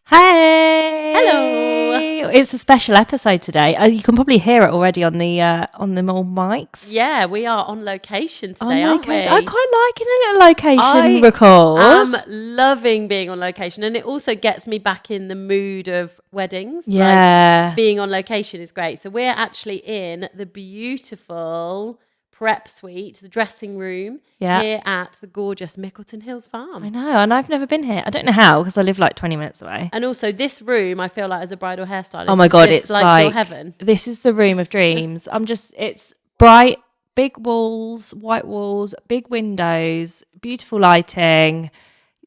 Hey! Hello! It's a special episode today. You can probably hear it already on the all mics. Yeah, we are on location today, aren't we? I quite like a little location I record. am loving being on location, and it also gets me back in the mood of weddings. Yeah. Like, being on location is great. So we're actually in the beautiful prep suite, the dressing room, here at the gorgeous Mickleton Hills Farm. I know, and I've never been here. I don't know how, because I live like 20 minutes away. And also this room, I feel like as a bridal hairstylist, Oh my God, it's like your heaven. This is the room of dreams. It's bright, big walls, white walls, big windows, beautiful lighting.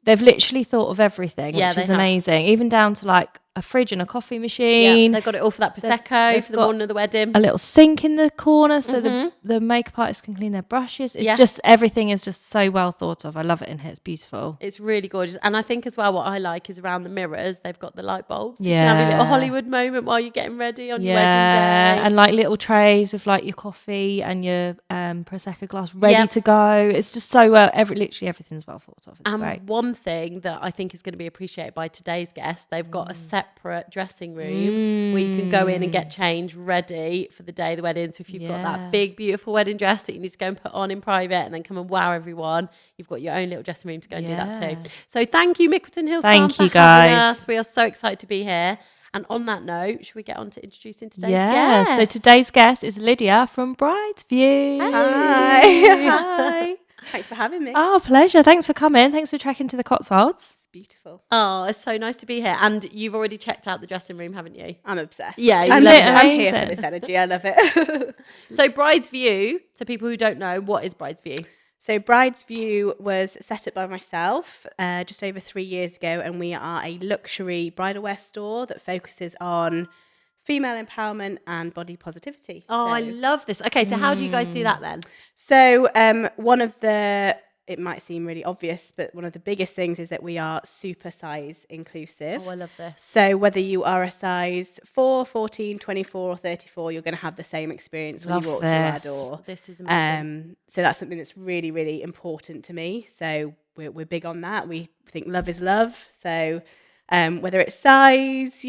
They've literally thought of everything, which is amazing. Even down to like a fridge and a coffee machine. Yeah, they've got it all for that Prosecco for the morning of the wedding. A little sink in the corner so the makeup artist can clean their brushes. It's just, everything is just so well thought of. I love it in here. It's beautiful. It's really gorgeous. And I think as well what I like is around the mirrors, they've got the light bulbs. You can have a little Hollywood moment while you're getting ready on your wedding day. And like little trays with like your coffee and your Prosecco glass ready to go. It's just so well, literally everything's well thought of. It's great. One thing that I think is going to be appreciated by today's guests, they've got a separate dressing room where you can go in and get changed ready for the day of the wedding. So if you've got that big, beautiful wedding dress that you need to go and put on in private and then come and wow everyone, you've got your own little dressing room to go and do that too. So thank you, Mickleton Hills Farm, for having us. We are so excited to be here. And on that note, should we get on to introducing today's guest? So today's guest is Lydia from Bridesview. Hi. Thanks for having me. Oh, pleasure. Thanks for coming. Thanks for trekking to the Cotswolds. It's beautiful. Oh, it's so nice to be here. And you've already checked out the dressing room, haven't you? I'm obsessed. Yeah, I'm here for this energy. I love it. So Bridesview, to people who don't know, what is Bridesview? So Bridesview was set up by myself just over 3 years ago, and we are a luxury bridal wear store that focuses on female empowerment and body positivity. Oh, I love this. Okay, so how do you guys do that then? So it might seem really obvious, but one of the biggest things is that we are super size inclusive. Oh, I love this. So whether you are a size 4, 14, 24 or 34, you're going to have the same experience when you walk through our door. This is amazing. So that's something that's really, really important to me. So we're big on that. We think love is love. So whether it's size,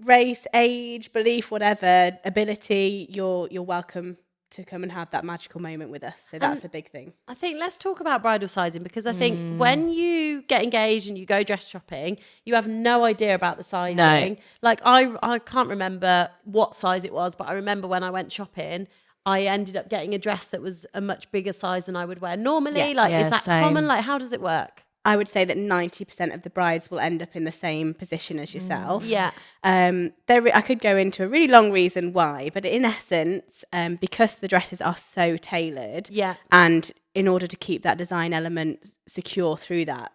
race, age, belief, whatever, ability, you're welcome to come and have that magical moment with us. So that's a big thing. I think let's talk about bridal sizing, because I think when you get engaged and you go dress shopping, you have no idea about the sizing. No. Like I can't remember what size it was, but I remember when I went shopping, I ended up getting a dress that was a much bigger size than I would wear normally. Is that common? Like, how does it work? I would say that 90% of the brides will end up in the same position as yourself. Yeah. I could go into a really long reason why, but in essence, because the dresses are so tailored, and in order to keep that design element secure through that,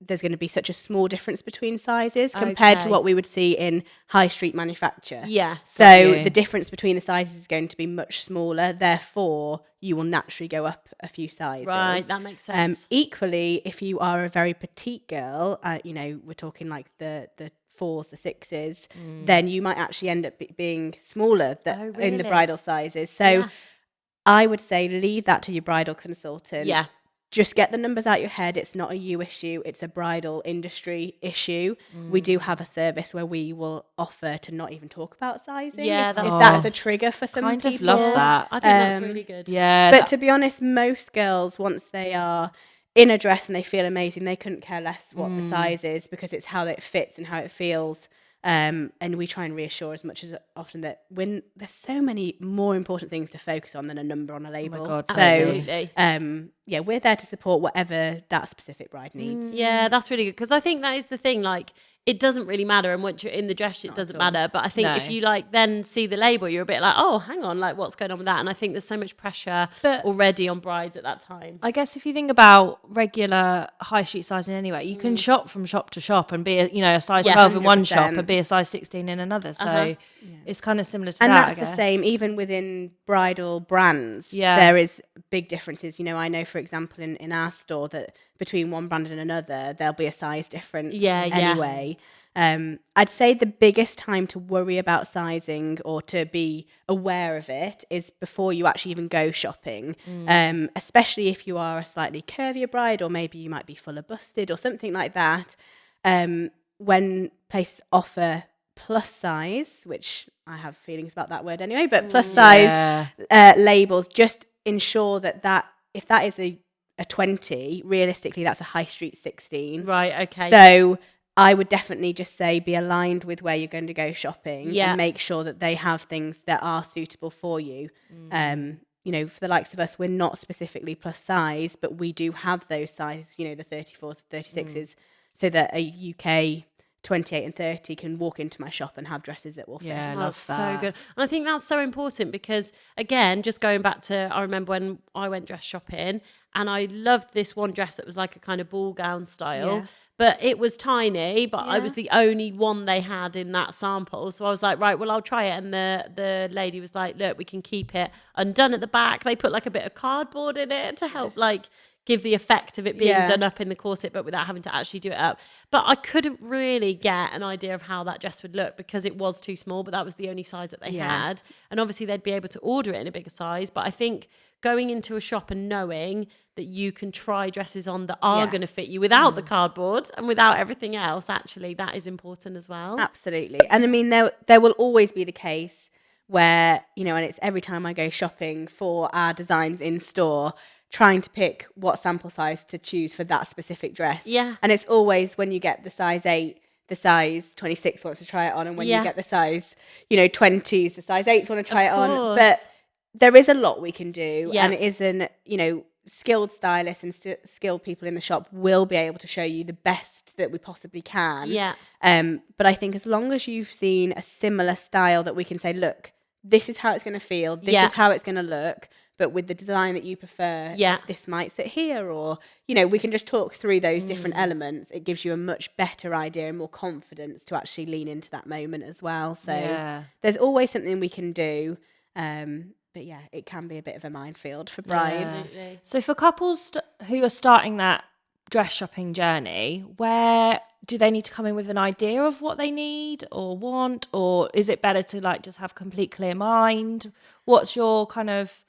there's going to be such a small difference between sizes compared to what we would see in high street manufacture. Yeah. So the difference between the sizes is going to be much smaller. Therefore, you will naturally go up a few sizes. Right, that makes sense. Equally, if you are a very petite girl, we're talking like the 4s, the 6s, then you might actually end up being smaller in the bridal sizes. So I would say leave that to your bridal consultant. Yeah. Just get the numbers out your head. It's not a you issue. It's a bridal industry issue. We do have a service where we will offer to not even talk about sizing. Yeah, if that's a trigger for some people. Kind of love that. I think that's really good. Yeah. But to be honest, most girls, once they are in a dress and they feel amazing, they couldn't care less what the size is, because it's how it fits and how it feels. And we try and reassure as much as often that when there's so many more important things to focus on than a number on a label. Oh my God, absolutely. We're there to support whatever that specific bride needs. Yeah, that's really good, because I think that is the thing, like, it doesn't really matter, and once you're in the dress it doesn't matter, but I think if you then see the label, you're a bit like, oh, hang on, like, what's going on with that? And I think there's so much pressure already on brides at that time. I guess if you think about regular high street sizing anyway, you can shop from shop to shop and be a size 12 in one shop and be a size 16 in another, so it's kind of similar to and that, that's the same even within bridal brands. There is big differences. I know, for example, in our store, that between one brand and another there'll be a size difference anyway. I'd say the biggest time to worry about sizing or to be aware of it is before you actually even go shopping, especially if you are a slightly curvier bride, or maybe you might be fuller busted or something like that. When places offer plus size, which I have feelings about that word anyway, but plus size labels, just ensure that if that is a 20, realistically that's a high street 16. Right, okay. So I would definitely just say be aligned with where you're going to go shopping and make sure that they have things that are suitable for you. You know, for the likes of us, we're not specifically plus size, but we do have those sizes, you know, the 34s, 36s, so that a UK 28 and 30 can walk into my shop and have dresses that will fit. Yeah, that's so good. And I think that's so important because, again, just going back to, I remember when I went dress shopping and I loved this one dress that was like a kind of ball gown style, but it was tiny, but I was the only one they had in that sample. So I was like, right, well, I'll try it. And the lady was like, look, we can keep it undone at the back. They put like a bit of cardboard in it to help like give the effect of it being done up in the corset, but without having to actually do it up. But I couldn't really get an idea of how that dress would look because it was too small, but that was the only size that they had. And obviously they'd be able to order it in a bigger size. But I think going into a shop and knowing that you can try dresses on that are going to fit you without the cardboard and without everything else, actually, that is important as well. Absolutely. And I mean, there will always be the case where, you know, and it's every time I go shopping for our designs in store, trying to pick what sample size to choose for that specific dress. Yeah. And it's always when you get the size 8, the size 26 wants to try it on. And when you get the size, you know, 20s, the size 8s want to try it on. But there is a lot we can do. And it isn't, you know, skilled stylists and skilled people in the shop will be able to show you the best that we possibly can. Yeah. But I think as long as you've seen a similar style that we can say, look, this is how it's going to feel. This is how it's going to look. But with the design that you prefer, this might sit here, or, you know, we can just talk through those different elements. It gives you a much better idea and more confidence to actually lean into that moment as well. So there's always something we can do. But yeah, it can be a bit of a minefield for brides. Yeah. So for couples who are starting that dress shopping journey, where do they need to come in with an idea of what they need or want? Or is it better to like just have complete clear mind? What's your kind of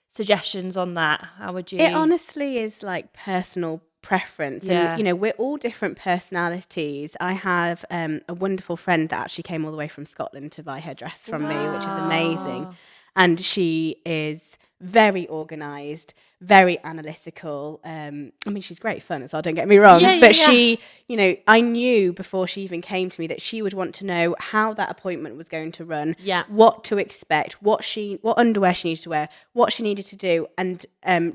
suggestions on that? How would you? It honestly is like personal preference. And, you know, we're all different personalities. I have a wonderful friend that actually came all the way from Scotland to buy her dress from me, which is amazing. And she is very organised, very analytical. I mean, she's great fun as well, don't get me wrong. But she, you know, I knew before she even came to me that she would want to know how that appointment was going to run, what to expect, what underwear she needed to wear, what she needed to do, and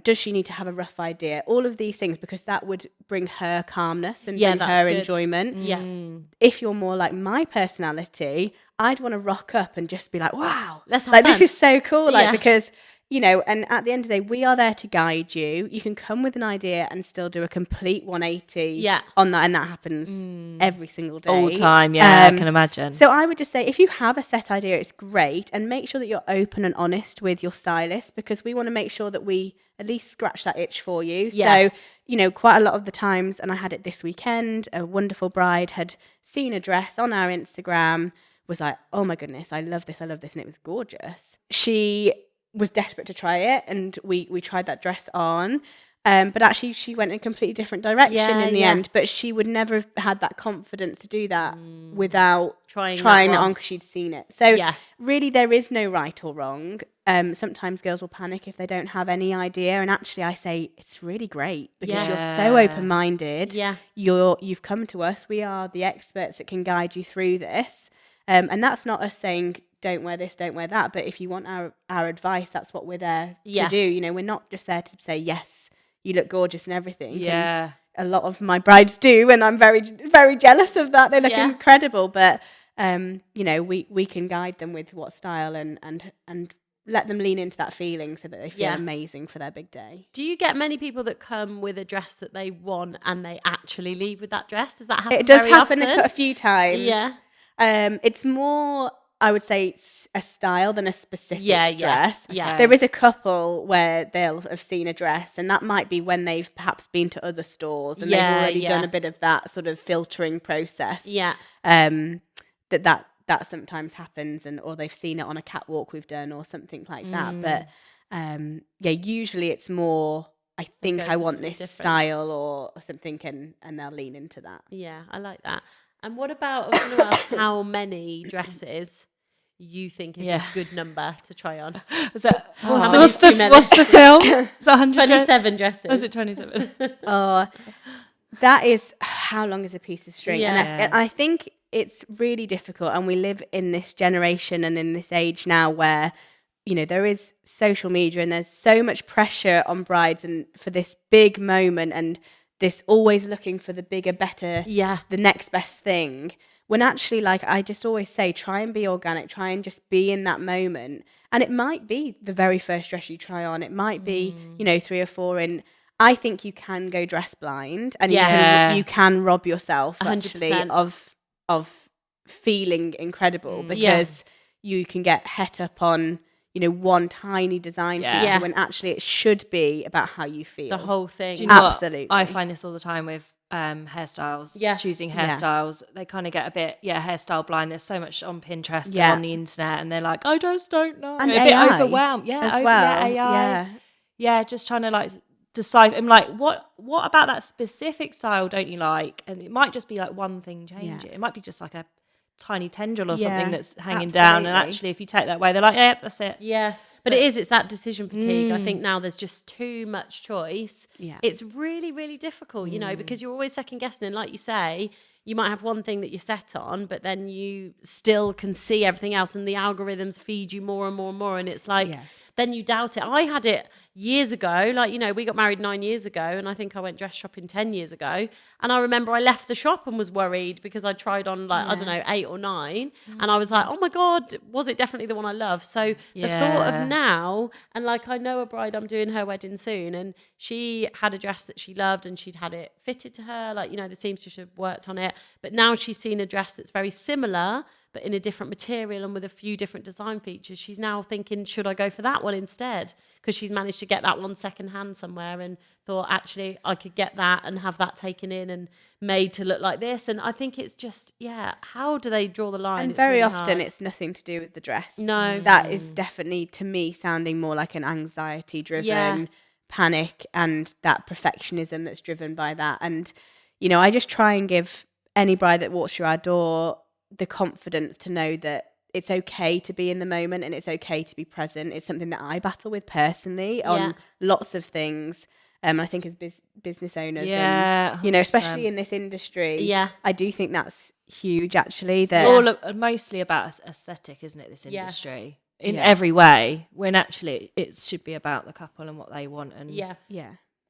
does she need to have a rough idea? All of these things, because that would bring her calmness and bring her enjoyment. If you're more like my personality, I'd want to rock up and just be like, wow, let's have like fun. This is so cool. Like, because, you know, and at the end of the day, we are there to guide you. You can come with an idea and still do a complete 180 on that. And that happens every single day. All the time, I can imagine. So I would just say, if you have a set idea, it's great. And make sure that you're open and honest with your stylist, because we want to make sure that we at least scratch that itch for you. So, you know, quite a lot of the times, and I had it this weekend, a wonderful bride had seen a dress on our Instagram, was like, oh my goodness, I love this, and it was gorgeous. She was desperate to try it, and we tried that dress on, but actually she went in a completely different direction in the end, but she would never have had that confidence to do that without trying it on because she'd seen it. So really there is no right or wrong. Sometimes girls will panic if they don't have any idea, and actually I say it's really great because you're so open-minded. You've come to us, we are the experts that can guide you through this. And that's not us saying, don't wear this, don't wear that. But if you want our advice, that's what we're there to do. You know, we're not just there to say, yes, you look gorgeous and everything. And a lot of my brides do, and I'm very, very jealous of that. They look incredible. But, you know, we can guide them with what style and let them lean into that feeling so that they feel amazing for their big day. Do you get many people that come with a dress that they want and they actually leave with that dress? Does that happen? It does very happen often? a few times. Yeah. It's more, I would say, it's a style than a specific dress. Yeah. There is a couple where they'll have seen a dress, and that might be when they've perhaps been to other stores and they've already done a bit of that sort of filtering process. Yeah. That sometimes happens, or they've seen it on a catwalk we've done or something like that. But usually it's more, I think I want this style or something, and they'll lean into that. Yeah, I like that. And what about, I was going to ask how many dresses you think is a good number to try on? Is that, what's the film? Is that 27 dresses. Was it 27? That is, how long is a piece of string? And I think it's really difficult, and we live in this generation and in this age now where, you know, there is social media and there's so much pressure on brides and for this big moment and this always looking for the bigger, better, the next best thing. When actually, like I just always say, try and be organic, try and just be in that moment. And it might be the very first dress you try on. It might be, you know, 3 or 4 in. I think you can go dress blind, and you can rob yourself 100%. Actually of feeling incredible, because you can get het up on, you know, one tiny design feature when actually it should be about how you feel. The whole thing. Do you know absolutely. What? I find this all the time with hairstyles, choosing hairstyles. They kind of get a bit, hairstyle blind. There's so much on Pinterest and on the internet, and they're like, I just don't know. And a bit overwhelmed. AI. Just trying to like decide. I'm like, what about that specific style don't you like? And it might just be like one thing changing. It might be just like a tiny tendril or something that's hanging down, and actually if you take that away, they're like, that's it. But it's that decision fatigue. I think now there's just too much choice. It's really, really difficult, you know, because you're always second guessing, and like you say, you might have one thing that you're set on, but then you still can see everything else, and the algorithms feed you more and more and more, and it's like then you doubt it. I had it years ago, like, you know, we got married 9 years ago, and I think I went dress shopping 10 years ago, and I remember I left the shop and was worried because I tried on like, I don't know, 8 or 9, and I was like, oh my God, was it definitely the one I love? So the thought of now, and like I know a bride, I'm doing her wedding soon, and she had a dress that she loved and she'd had it fitted to her, like, you know, the seamstress had worked on it, but now she's seen a dress that's very similar but in a different material and with a few different design features. She's now thinking, should I go for that one instead? Because she's managed to get that one second hand somewhere and thought, actually, I could get that and have that taken in and made to look like this. And I think it's just, how do they draw the line? And very often it's nothing to do with the dress. No. That is definitely, to me, sounding more like an anxiety-driven panic, and that perfectionism that's driven by that. And, you know, I just try and give any bride that walks through our door the confidence to know that it's okay to be in the moment and it's okay to be present. It's something that I battle with personally on lots of things. I think as business owners, and, you know, especially in this industry, I do think that's huge. Actually, it's mostly about aesthetic, isn't it? This industry in every way. When actually it should be about the couple and what they want and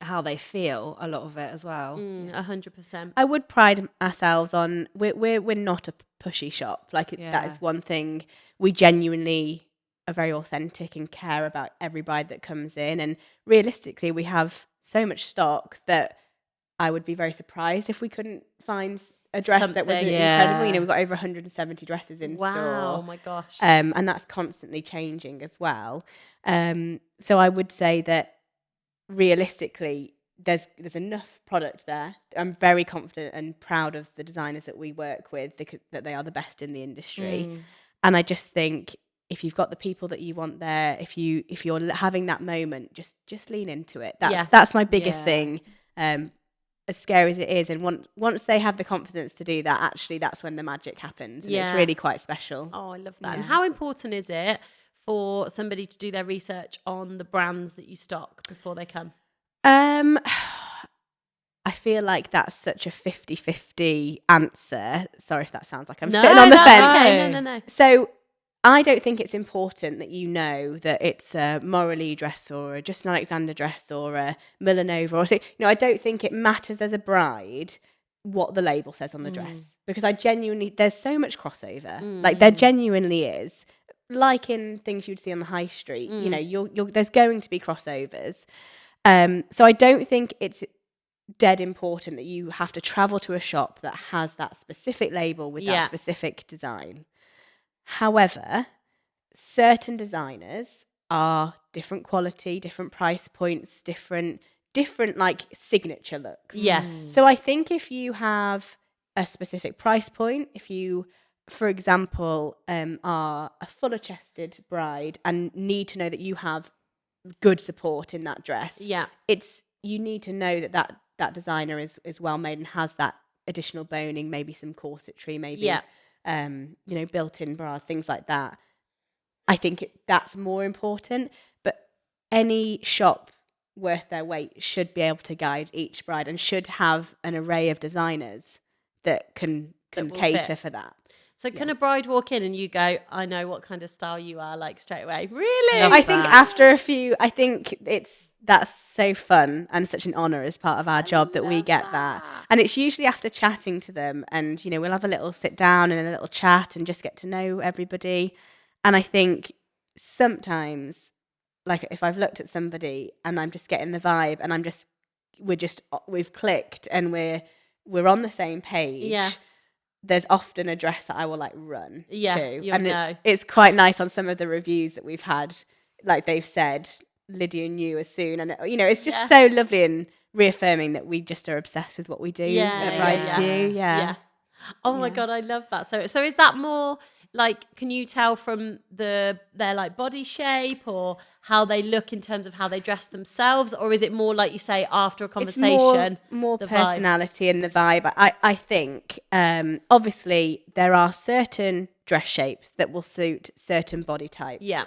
how they feel. A lot of it as well. 100%. I would pride ourselves on we're not a pushy shop. Like that is one thing. We genuinely are very authentic and care about every bride that comes in. And realistically, we have so much stock that I would be very surprised if we couldn't find a dress that was incredible. You know, we've got over 170 dresses in store. Wow, oh my gosh. And that's constantly changing as well. So I would say that realistically, there's enough product there. I'm very confident and proud of the designers that we work with, that they are the best in the industry. And I just think if you've got the people that you want there, if you're having that moment, just lean into it. That's my biggest thing. As scary as it is, and once they have the confidence to do that, actually that's when the magic happens, and it's really quite special. Oh, I love that. And how important is it for somebody to do their research on the brands that you stock before they come? I feel like that's such a 50-50 answer. Sorry if that sounds like I'm sitting on the fence. Okay. No. So I don't think it's important that you know that it's a Morley dress or a Justin Alexander dress or a Millanova or so. You know, I don't think it matters as a bride what the label says on the dress, because there's so much crossover. Like there genuinely is. Like in things you'd see on the high street, you know, there's going to be crossovers. So I don't think it's dead important that you have to travel to a shop that has that specific label with that specific design. However, certain designers are different quality, different price points, different like signature looks. Yes. So I think if you have a specific price point, if you, for example, are a fuller chested bride and need to know that you have good support in that dress, you need to know that designer is well made and has that additional boning, maybe some corsetry, maybe built-in bras, things like that. I think that's more important. But any shop worth their weight should be able to guide each bride and should have an array of designers that can cater for that. So can a bride walk in and you go, I know what kind of style you are, like straight away? Really? I think after a few, I think that's so fun and such an honour as part of our job that we get that. And it's usually after chatting to them, and we'll have a little sit down and a little chat and just get to know everybody. And I think sometimes, like if I've looked at somebody and I'm just getting the vibe and we've clicked and we're on the same page. Yeah. There's often a dress that I will run to. And it's quite nice on some of the reviews that we've had. Like they've said, Lydia knew as soon. And, it's just so lovely and reaffirming that we just are obsessed with what we do at Bride's View. Yeah. Oh my God, I love that. So is that more like, can you tell from their like body shape or how they look in terms of how they dress themselves? Or is it more like you say after a conversation? It's more personality and the vibe. I think obviously there are certain dress shapes that will suit certain body types. Yeah.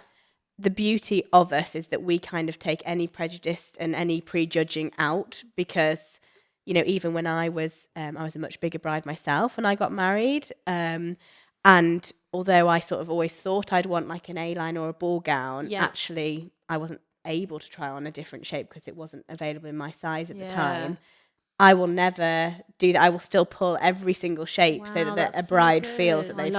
The beauty of us is that we kind of take any prejudice and any prejudging out, because even when I was a much bigger bride myself when I got married, and although I sort of always thought I'd want like an A-line or a ball gown, actually I wasn't able to try on a different shape because it wasn't available in my size at the time. I will never do that. I will still pull every single shape so that a bride feels that they've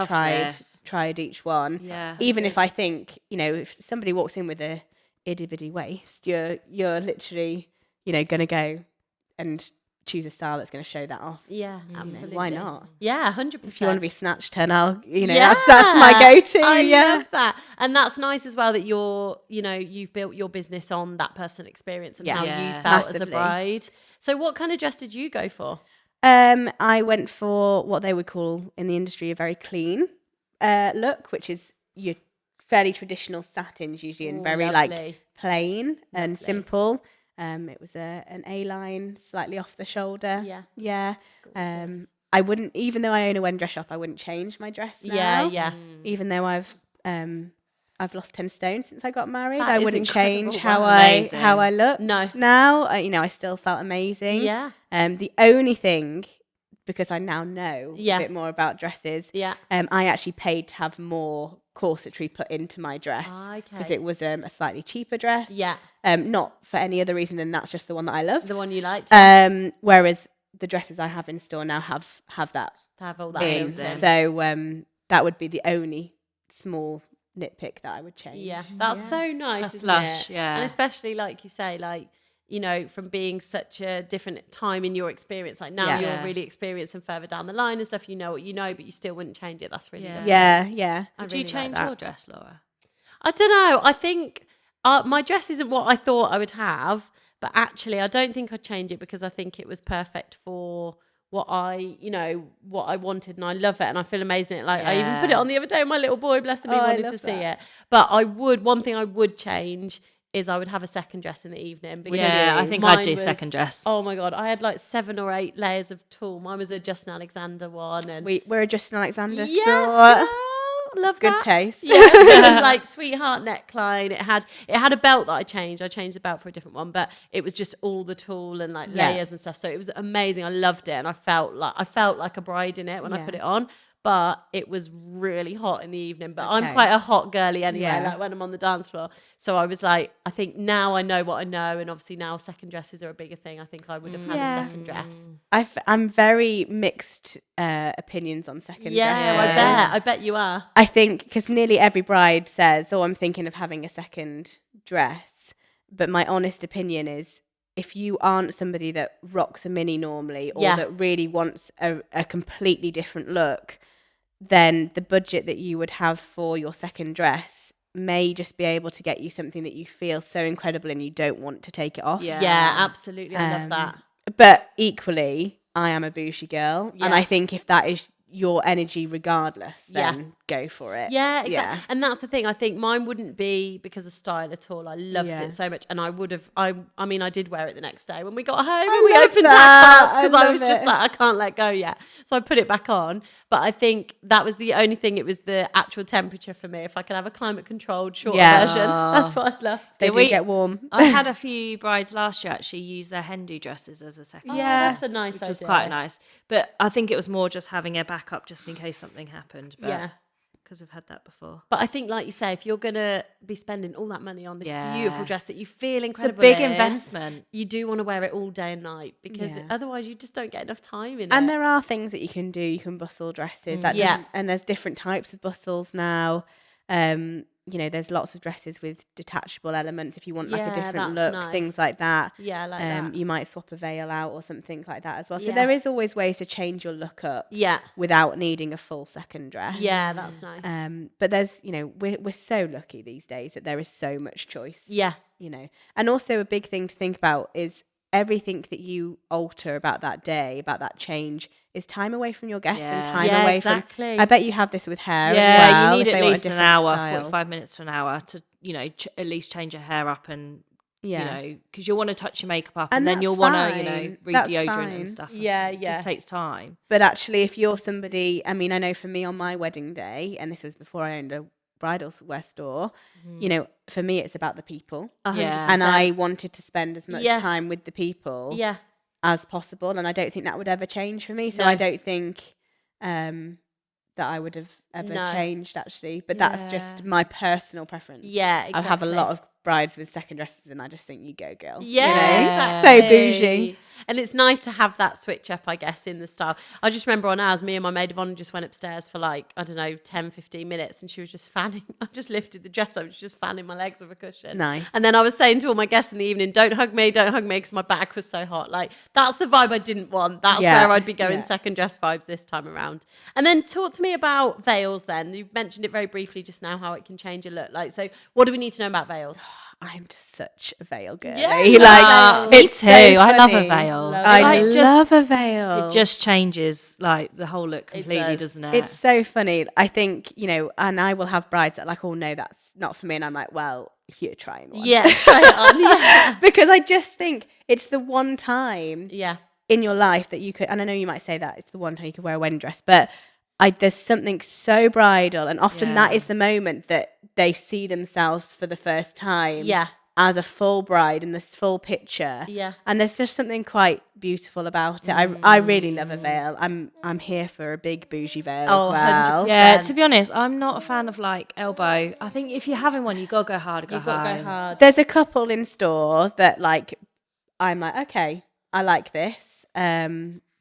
tried each one. Yeah. Even if I think, if somebody walks in with a itty bitty waist, you're literally, going to go and choose a style that's going to show that off. Yeah, absolutely. Why not? Yeah, 100%. If you want to be snatched, then I'll, that's my go-to. I love that. And that's nice as well that you've built your business on that personal experience and how you felt as a bride. So what kind of dress did you go for? I went for what they would call in the industry a very clean look, which is your fairly traditional satins usually, and very plain and simple. It was an A-line, slightly off the shoulder. Yeah. I wouldn't, even though I own a wedding dress shop, I wouldn't change my dress now. Even though I've lost 10 stone since I got married. I wouldn't change how I looked. No. Now, I still felt amazing. Yeah. The only thing, because I now know a bit more about dresses, I actually paid to have more corsetry put into my dress because it was a slightly cheaper dress. Not for any other reason than that's just the one that I loved. The one you liked. Whereas the dresses I have in store now have that. Have all that in. So that would be the only small nitpick that I would change. Yeah, that's so nice. That's lush. Yeah, and especially like you say, like from being such a different time in your experience, like now you're really experienced and further down the line and stuff. You know what you know, but you still wouldn't change it. That's really lovely. Yeah. Would you change your dress, Laura? I don't know. I think my dress isn't what I thought I would have, but actually, I don't think I'd change it because I think it was perfect for what I wanted, and I love it, and I feel amazing. Like I even put it on the other day, and my little boy, bless him, he wanted to see it. But one thing I would change is I would have a second dress in the evening. Because I think I'd do second dress. Oh my God, I had like 7 or 8 layers of tulle. Mine was a Justin Alexander one, and we're a Justin Alexander store. Girl, love good that. Taste. Yeah, it was like sweetheart neckline. It had a belt that I changed. I changed the belt for a different one, but it was just all the tulle and like layers and stuff. So it was amazing. I loved it, and I felt like a bride in it when I put it on. But it was really hot in the evening. But I'm quite a hot girly anyway, like when I'm on the dance floor. So I was like, I think now I know what I know. And obviously now second dresses are a bigger thing. I think I would have had a second dress. I'm very mixed opinions on second dresses. Yeah, I bet you are. I think because nearly every bride says, I'm thinking of having a second dress. But my honest opinion is, if you aren't somebody that rocks a mini normally or that really wants a completely different look, then the budget that you would have for your second dress may just be able to get you something that you feel so incredible and you don't want to take it off. Yeah, absolutely. I love that. But equally, I am a bougie girl. And I think if that is your energy regardless, then go for it. Yeah, exactly. And that's the thing. I think mine wouldn't be because of style at all. I loved it so much, and I would have. I mean, I did wear it the next day when we got home and we opened our cards, because I was just like, I can't let go yet. So I put it back on. But I think that was the only thing. It was the actual temperature for me. If I could have a climate controlled shorter version, that's what I'd love. They do get warm. I had a few brides last year actually use their Hindu dresses as a second. That's a nice idea. Which was quite nice. But I think it was more just having a backup just in case something happened. But because we've had that before. But I think, like you say, if you're going to be spending all that money on this beautiful dress that you feel incredible, it's a big investment. You do want to wear it all day and night, because otherwise you just don't get enough time in it. And there are things that you can do. You can bustle dresses. And there's different types of bustles now. There's lots of dresses with detachable elements if you want like a different look, things like that. Yeah, like that. You might swap a veil out or something like that as well. So there is always ways to change your look up without needing a full second dress. Yeah, that's nice. But there's, we're so lucky these days that there is so much choice. Yeah. And also a big thing to think about is everything that you alter about that day, about that change, is time away from your guest and time away from. I bet you have this with hair as well. You need at least an hour, 45 minutes to an hour to, at least change your hair up and, because you'll want to touch your makeup up and then you'll want to, read deodorant and stuff. It just takes time. But actually, if you're somebody, I mean, I know for me on my wedding day, and this was before I owned a bridal wear store, for me it's about the people. 100%. And I wanted to spend as much time with the people as possible, and I don't think that would ever change for me. So I don't think that I would have ever changed actually, but that's just my personal preference. Exactly. I have a lot of brides with second dresses and I just think, you go girl. Exactly. So bougie. And it's nice to have that switch up, I guess, in the style. I just remember on ours, me and my maid of honour just went upstairs for 10, 15 minutes, and she was just fanning. I just lifted the dress, I was just fanning my legs with a cushion. Nice. And then I was saying to all my guests in the evening, don't hug me, because my back was so hot. That's the vibe I didn't want. That's where I'd be going second dress vibes this time around. And then talk to me about veils then. You've mentioned it very briefly just now, how it can change your look. So what do we need to know about veils? I'm just such a veil girl. Yeah, me too. So I love a veil. I love a veil. It just changes the whole look completely, doesn't it? It's so funny. I think, and I will have brides that oh no, that's not for me. And I'm like, well, you're trying one. Yeah, try it on. Yeah. Because I just think it's the one time in your life that you could, and I know you might say that it's the one time you could wear a wedding dress, but there's something so bridal, and often that is the moment that they see themselves for the first time as a full bride in this full picture. Yeah. And there's just something quite beautiful about it. I really love a veil. I'm here for a big bougie veil as well. 100%. Yeah, to be honest, I'm not a fan of elbow. I think if you're having one, you've got to go hard, You've got to go hard. There's a couple in store that I'm like, okay, I like this.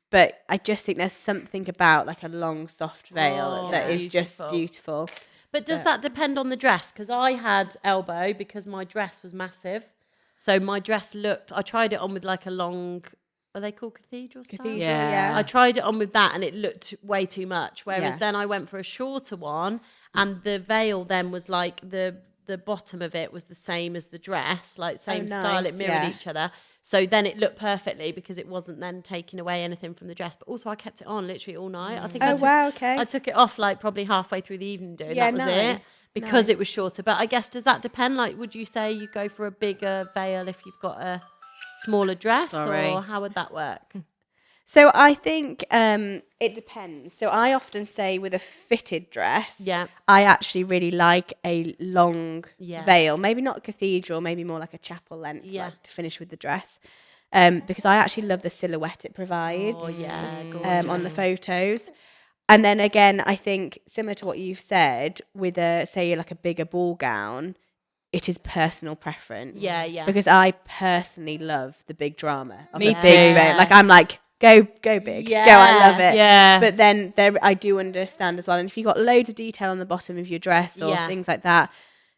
But I just think there's something about a long, soft veil that is just beautiful. But does that depend on the dress? Because I had elbow because my dress was massive. So my dress I tried it on with a long, are they called cathedral style? Yeah. I tried it on with that and it looked way too much. Whereas then I went for a shorter one, and the veil then was the bottom of it was the same as the dress, same style, it mirrored each other. So then it looked perfectly because it wasn't then taking away anything from the dress. But also I kept it on literally all night. I think I took it off probably halfway through the evening doing that was it. Because it was shorter. But I guess, does that depend? Would you say you go for a bigger veil if you've got a smaller dress? Or how would that work? So I think it depends. So I often say with a fitted dress, I actually really like a long veil. Maybe not a cathedral, maybe more like a chapel length to finish with the dress. Because I actually love the silhouette it provides on the photos. And then again, I think similar to what you've said, with a bigger ball gown, it is personal preference. Yeah. Because I personally love the big drama of Me a too. big veil. I'm like, go big. Yeah. Go, I love it. Yeah. But then I do understand as well. And if you've got loads of detail on the bottom of your dress or things like that,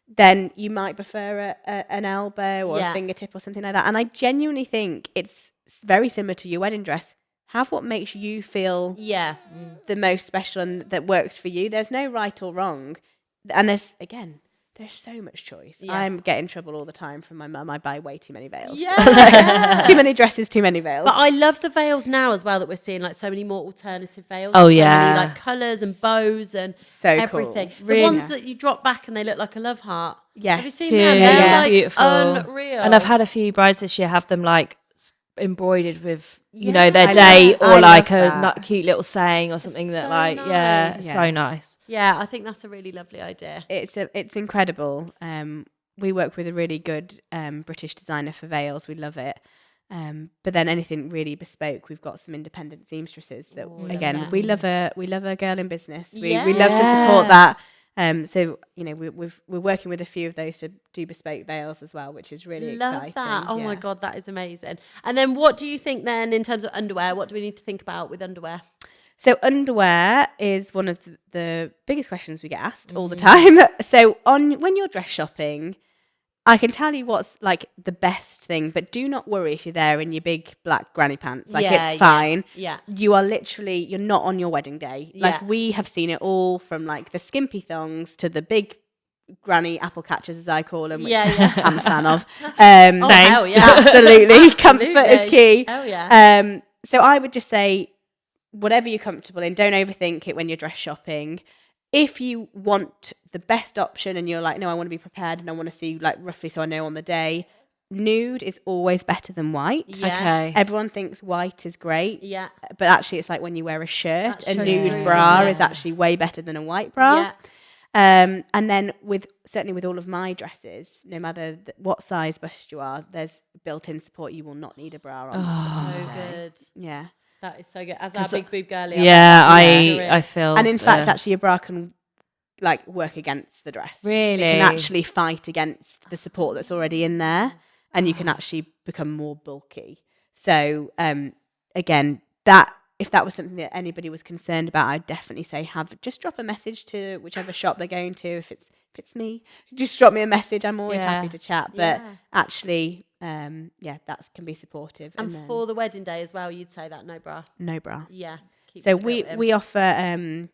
then you might prefer an elbow or a fingertip or something like that. And I genuinely think it's very similar to your wedding dress. Have what makes you feel the most special and that works for you. There's no right or wrong. And there's there's so much choice. I'm getting in trouble all the time from my mum. I buy way too many veils. Too many dresses, too many veils. But I love the veils now as well, that we're seeing like so many more alternative veils. Oh, so many like colours and bows and everything. Cool. The ones that you drop back and they look like a love heart. Yes. Have you seen them? They're like beautiful. Unreal. And I've had a few brides this year have them like embroidered with their date or like a cute little saying or something that so nice. Yeah, I think that's a really lovely idea. It's incredible. We work with a really good British designer for veils. We love it. But then anything really bespoke, we've got some independent seamstresses that we love a girl in business. We love to support that. So we're working with a few of those to do bespoke veils as well, which is really exciting. That. Oh my God, that is amazing. And then what do you think then in terms of underwear? What do we need to think about with underwear? So underwear is one of the biggest questions we get asked all the time. So when you're dress shopping, I can tell you what's like the best thing, but do not worry if you're there in your big black granny pants. Like it's fine. Yeah. You are you're not on your wedding day. Like we have seen it all from like the skimpy thongs to the big granny apple catchers, as I call them, which I'm a fan of. Same. Hell yeah. Absolutely. Comfort is key. Hell yeah. So I would just say, whatever you're comfortable in, don't overthink it when you're dress shopping. If you want the best option and you're like, no, I want to be prepared and I want to see like roughly so I know on the day, nude is always better than white. Yes. Okay. Everyone thinks white is great. Yeah. But actually it's like when you wear a shirt, a nude bra is actually way better than a white bra. Yeah. And then certainly with all of my dresses, no matter what size bust you are, there's built-in support. You will not need a bra on. So good. Yeah. That is so good. As our big boob girlie. I feel. And in fact, actually, a bra can like work against the dress. Really? It can actually fight against the support that's already in there, and you can actually become more bulky. So again, if that was something that anybody was concerned about, I'd definitely say just drop a message to whichever shop they're going to. If it's me, just drop me a message. I'm always happy to chat. But actually, that can be supportive. And for the wedding day as well, you'd say that no bra. No bra. Yeah. So we offer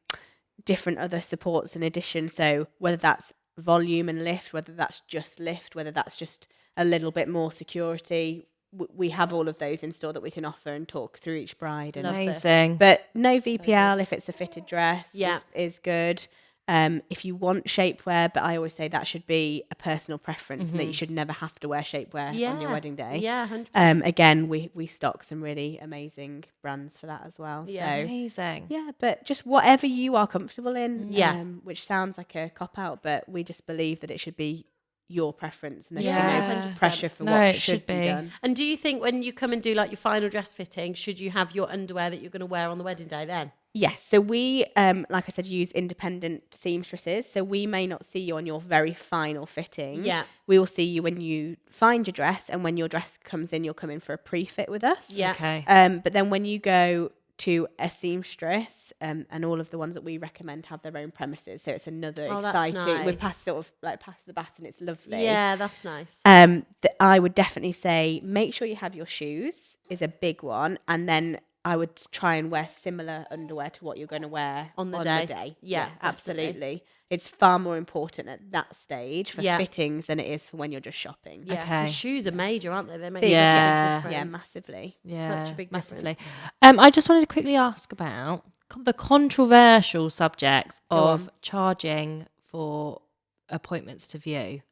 different other supports in addition. So whether that's volume and lift, whether that's just lift, whether that's just a little bit more security, we have all of those in store that we can offer and talk through each bride. And amazing. But no VPL if it's a fitted dress is good. If you want shapewear, but I always say that should be a personal preference and that you should never have to wear shapewear on your wedding day. Yeah, 100%. Again, we stock some really amazing brands for that as well. Yeah, so, amazing. Yeah, but just whatever you are comfortable in. Which sounds like a cop out, but we just believe that it should be your preference and there should be no pressure for what should be done. And do you think when you come and do like your final dress fitting, should you have your underwear that you're going to wear on the wedding day then? Yes, so we, like I said, use independent seamstresses. So we may not see you on your very final fitting. Yeah. We will see you when you find your dress, and when your dress comes in, you'll come in for a pre-fit with us. Yeah. Okay. But then when you go to a seamstress, and all of the ones that we recommend have their own premises, so it's another exciting. Nice. We pass the baton. It's lovely. Yeah, that's nice. I would definitely say make sure you have your shoes is a big one, and then I would try and wear similar underwear to what you're going to wear on the day. Yeah, absolutely. It's far more important at that stage for fittings than it is for when you're just shopping. Yeah, okay. The shoes are major, aren't they? They make such a big difference. Yeah, massively. Yeah, such a big massively. difference. I just wanted to quickly ask about the controversial subject of charging for appointments to view.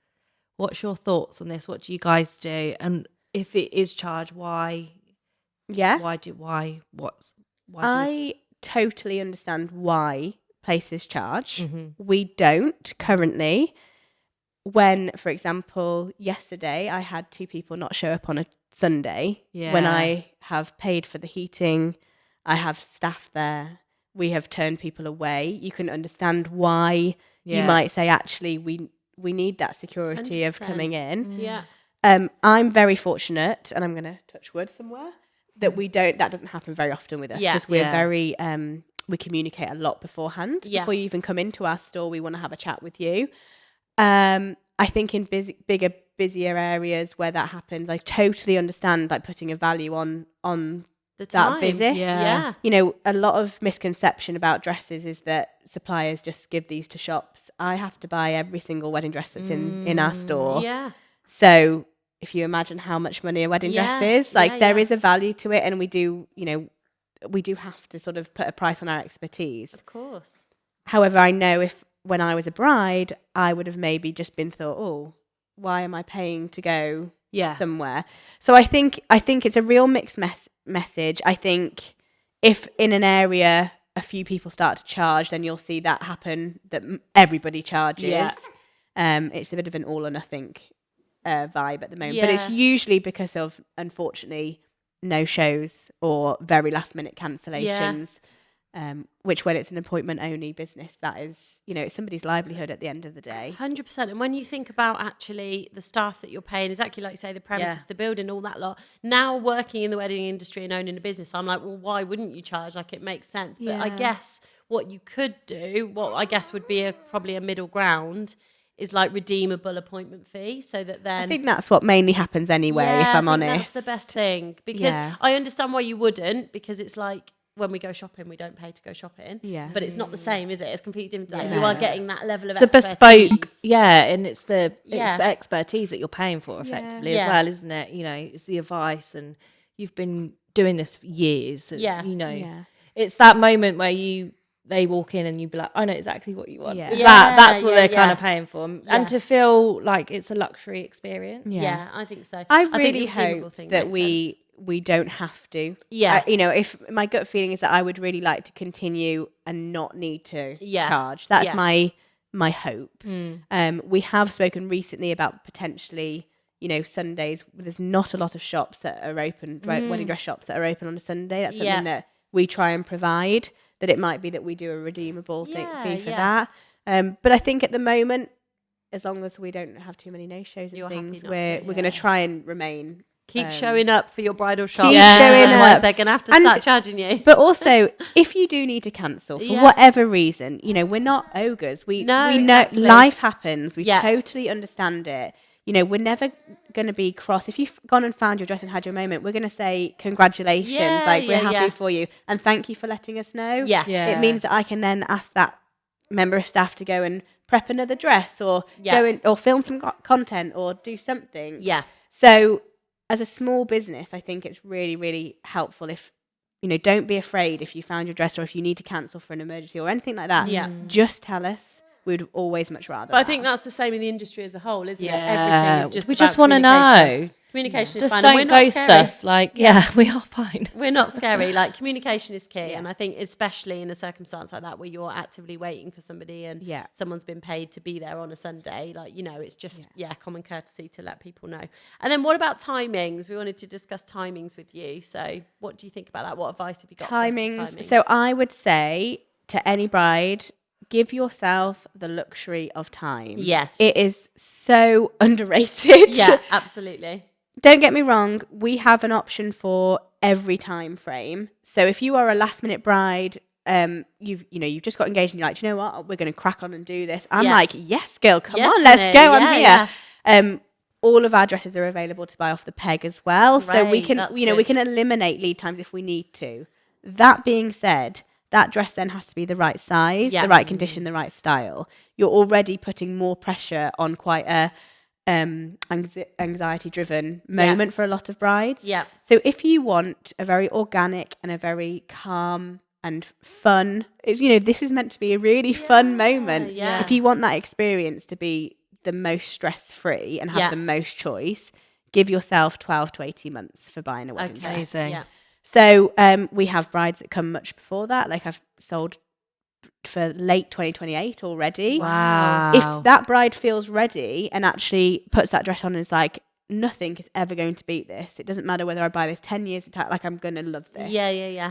What's your thoughts on this? What do you guys do? And if it is charged, why? Yeah. Why? I totally understand why places charge. Mm-hmm. We don't currently. When, for example, yesterday I had 2 people not show up on a Sunday when I have paid for the heating, I have staff there, we have turned people away. You can understand why you might say, actually, we need that security 100%. Of coming in. Yeah. I'm very fortunate, and I'm going to touch wood somewhere, that that doesn't happen very often with us, because we're very we communicate a lot beforehand. Before you even come into our store, we want to have a chat with you. I think in busier areas where that happens, I totally understand like putting a value on that visit. Yeah. You know, a lot of misconception about dresses is that suppliers just give these to shops. I have to buy every single wedding dress that's in our store. Yeah. So if you imagine how much money a wedding dress is, like there is a value to it, and we do have to sort of put a price on our expertise. Of course. However, I know if when I was a bride, I would have maybe just been thought, oh, why am I paying to go somewhere? So I think it's a real mixed message. I think if in an area a few people start to charge, then you'll see that happen, that everybody charges. It's a bit of an all or nothing vibe at the moment, but it's usually because of, unfortunately, no shows or very last minute cancellations. Which, when it's an appointment only business, that is, you know, it's somebody's livelihood at the end of the day. 100%. And when you think about actually the staff that you're paying, exactly like you say, the premises, the building, all that lot, now working in the wedding industry and owning a business, I'm like, well, why wouldn't you charge? Like, it makes sense. But I guess what you could do, what I guess would be probably a middle ground, is like redeemable appointment fee, so that then... I think that's what mainly happens anyway, if I'm honest. That's the best thing. Because I understand why you wouldn't, because it's like, when we go shopping, we don't pay to go shopping. Yeah. But it's not the same, is it? It's completely different. Like, you are getting that level of expertise. It's a bespoke, and it's the expertise that you're paying for effectively as well, isn't it? You know, it's the advice, and you've been doing this for years. You know, it's that moment where they walk in and you be like, I know exactly what you want. That's what they're kind of paying for. And to feel like it's a luxury experience. Yeah, I think so. I really hope that we don't have to. You know, if my gut feeling is that I would really like to continue and not need to charge. That's my hope. We have spoken recently about potentially, you know, Sundays. There's not a lot of shops that are open, wedding dress shops that are open on a Sunday. That's something that we try and provide. That it might be that we do a redeemable fee for that. But I think at the moment, as long as we don't have too many no-shows and things, we're going to try and remain... Keep showing up for your bridal shop. Keep showing up. Otherwise they're going to have to start charging you. But also, if you do need to cancel for whatever reason, you know, we're not ogres. We know life happens. We totally understand it. You know, we're never going to be cross. If you've gone and found your dress and had your moment, we're going to say congratulations. We're happy for you. And thank you for letting us know. It means that I can then ask that member of staff to go and prep another dress or go in, or film some content or do something. So... as a small business, I think it's really, really helpful if, you know, don't be afraid if you found your dress or if you need to cancel for an emergency or anything like that. Just tell us. We'd always much rather. But I think that's the same in the industry as a whole, isn't it? Everything is just we just want to know. Communication is fine. Just don't ghost us. Like, we are fine. We're not scary. Like, communication is key. And I think especially in a circumstance like that where you're actively waiting for somebody and someone's been paid to be there on a Sunday, like, you know, it's just, common courtesy to let people know. And then what about timings? We wanted to discuss timings with you. So what do you think about that? What advice have you got? Timings. So I would say to any bride, give yourself the luxury of time. Yes. It is so underrated. Yeah, absolutely. Don't get me wrong, we have an option for every time frame. So if you are a last minute bride, you've just got engaged and you're like, do you know what, we're going to crack on and do this. I'm like, yes, girl, come on, let's go. I'm here. All of our dresses are available to buy off the peg as well. Right, so we can, we can eliminate lead times if we need to. That being said, that dress then has to be the right size, the right condition, the right style. You're already putting more pressure on quite a anxiety-driven moment for a lot of brides. So if you want a very organic and a very calm and fun, this is meant to be a really fun moment. If you want that experience to be the most stress-free and have the most choice, give yourself 12 to 18 months for buying a wedding dress. Amazing. So we have brides that come much before that. Like I've sold for late 2028 already. Wow. If that bride feels ready and actually puts that dress on and is like, nothing is ever going to beat this. It doesn't matter whether I buy this 10 years ago, like I'm going to love this.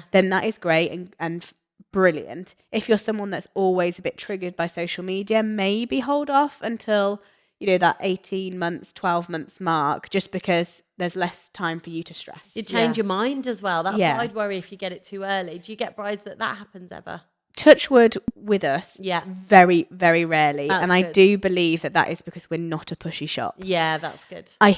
Then that is great and brilliant. If you're someone that's always a bit triggered by social media, maybe hold off until, that 18 months, 12 months mark, just because there's less time for you to stress. You change your mind as well. That's what I'd worry if you get it too early. Do you get brides that happens ever? touch wood with us, very, very rarely. That's and I do believe that is because we're not a pushy shop. Yeah, that's good. I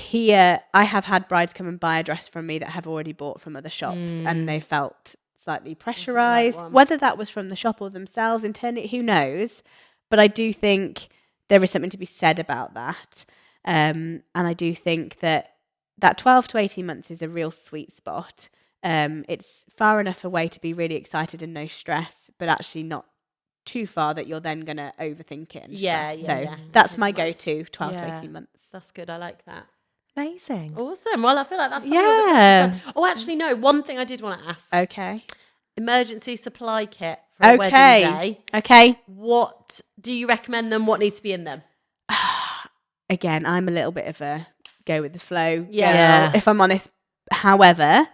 have had brides come and buy a dress from me that have already bought from other shops and they felt slightly pressurized, whether that was from the shop or themselves internally, who knows? But I do think there is something to be said about that. And I do think that 12 to 18 months is a real sweet spot. It's far enough away to be really excited and no stress, but actually not too far that you're then going to overthink it. And that's my go-to, 12 to 18 months. That's good. I like that. Amazing. Awesome. Well, I feel like that's probably all the questions. Oh, actually, no. One thing I did want to ask. Okay. Emergency supply kit for a wedding day. Okay. What do you recommend them? What needs to be in them? Again, I'm a little bit of a go with the flow girl, if I'm honest. However,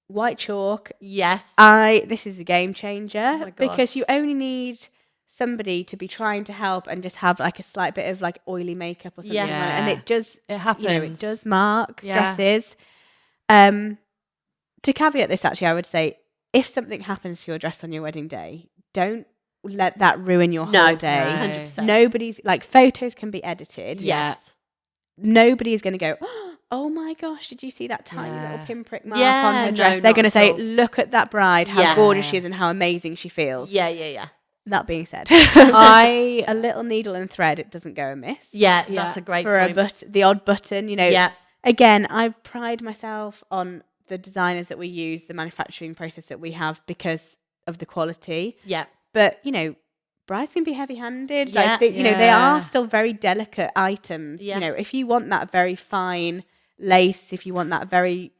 white chalk. Yes. This is a game changer because you only need somebody to be trying to help and just have like a slight bit of like oily makeup or something like that. And it happens. It does mark dresses. To caveat this, actually, I would say if something happens to your dress on your wedding day, don't let that ruin your whole day. 100%. Nobody's like, photos can be edited. Yes. Nobody is going to go, oh my gosh, did you see that tiny little pinprick mark on her dress? They're going to say, look at that bride, how gorgeous she is and how amazing she feels. Yeah. That being said, a little needle and thread, it doesn't go amiss. Yeah, that's a great point. For the odd button, again, I pride myself on the designers that we use, the manufacturing process that we have because of the quality. Yeah. But, brides can be heavy-handed. They are still very delicate items. Yeah. If you want that very fine lace, if you want that very